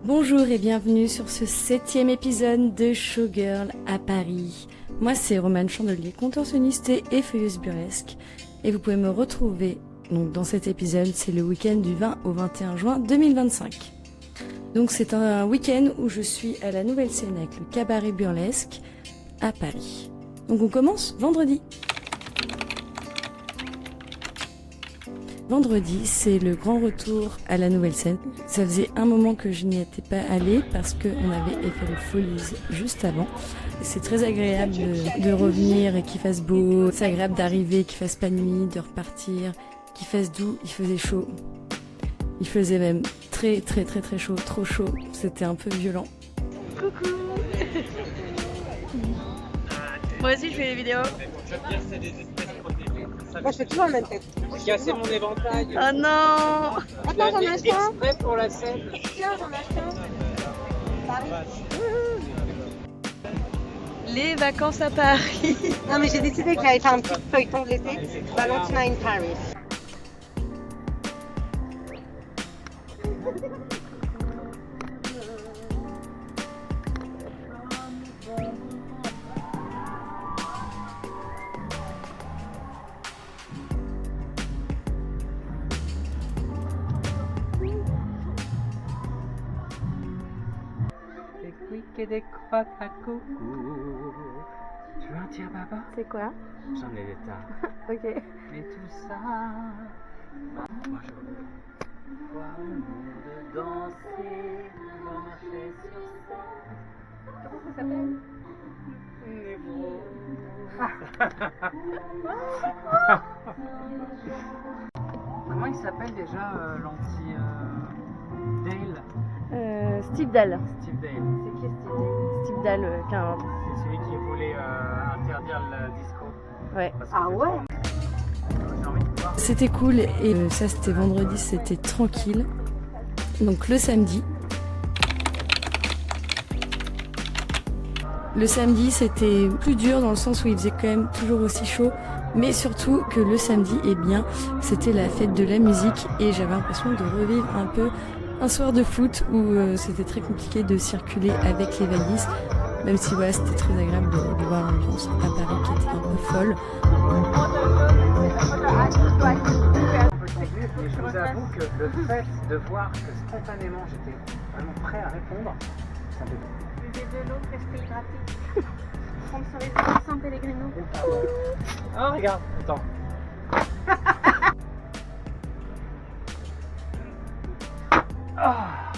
Bonjour et bienvenue sur ce 7e épisode de Showgirl à Paris. Moi c'est Romane Chandelier, contorsionniste et feuilleuse burlesque. Et vous pouvez me retrouver donc, dans cet épisode, c'est le week-end du 20 au 21 juin 2025. Donc c'est un week-end où je suis à la nouvelle scène avec le cabaret burlesque à Paris. Donc on commence vendredi. Vendredi, c'est le grand retour à la nouvelle scène. Ça faisait un moment que je n'y étais pas allée parce qu'on avait fait le Follies juste avant. C'est très agréable de revenir et qu'il fasse beau. C'est agréable d'arriver, qu'il fasse pas nuit, de repartir, qu'il fasse doux. Il faisait chaud. Il faisait même très chaud, trop chaud. C'était un peu violent. Coucou. Moi aussi je fais des vidéos. Moi je fais toujours la même tête. J'ai cassé mon éventail. Oh non. Attends, j'en achète un. Exprès pour la scène. Tiens, j'en achète un. Paris. Les vacances à Paris. Non mais j'ai décidé qu'il allait faire un petit feuilleton de l'été. Valentina in Paris. Des quick et des crottes à coucou. Tu veux un tire papa? C'est quoi? J'en ai des tas. Ok. Et tout ça. Moi je veux voir le monde danser. On va marcher sur scène. Comment ça s'appelle? Comment il s'appelle déjà l'anti Dale? Steve Dahl. Steve Dale. C'est qui Steve Dahl? Steve Dahl, C'est celui qui voulait interdire le disco. Ouais. Parce que Ah c'est ouais? trop- J'ai envie de voir. C'était cool et ça c'était vendredi, c'était tranquille. Donc le samedi. Le samedi c'était plus dur dans le sens où il faisait quand même toujours aussi chaud. Mais surtout que le samedi, eh bien, c'était la fête de la musique et j'avais l'impression de revivre un peu un soir de foot où c'était très compliqué de circuler avec les valises. Même si voilà, c'était très agréable de voir l'ambiance à Paris qui était un peu folle. Et je vous avoue que le fait de voir que spontanément j'étais vraiment prêt à répondre, ça me fait Buvez de l'eau, restez hydraté. Prendre sur les épaules sans Pellegrino. Ah, regarde, attends. Ah.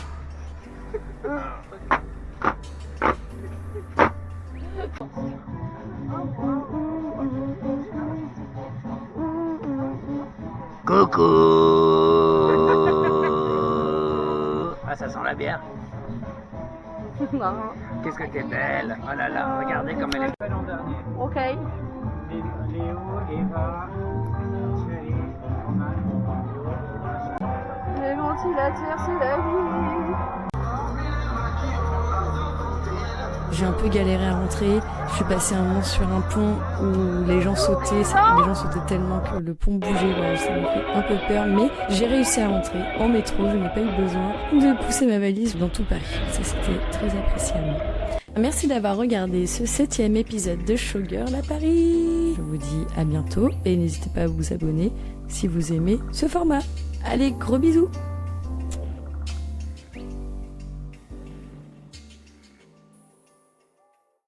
Coucou. Ah, ça sent la bière. Qu'est-ce que t'es belle. Oh là là, regardez comme elle est belle en dernier. Ok. Léo, Eva, Thierry, Roman, Le ventilateur, c'est la vie. J'ai un peu galéré à rentrer. Je suis passée un moment sur un pont où les gens sautaient. Les gens sautaient tellement que le pont bougeait. Voilà, ça m'a fait un peu peur. Mais j'ai réussi à rentrer en métro. Je n'ai pas eu besoin de pousser ma valise dans tout Paris. Ça, c'était très appréciable. Merci d'avoir regardé ce 7e épisode de Showgirl à Paris. Je vous dis à bientôt et n'hésitez pas à vous abonner si vous aimez ce format. Allez, gros bisous!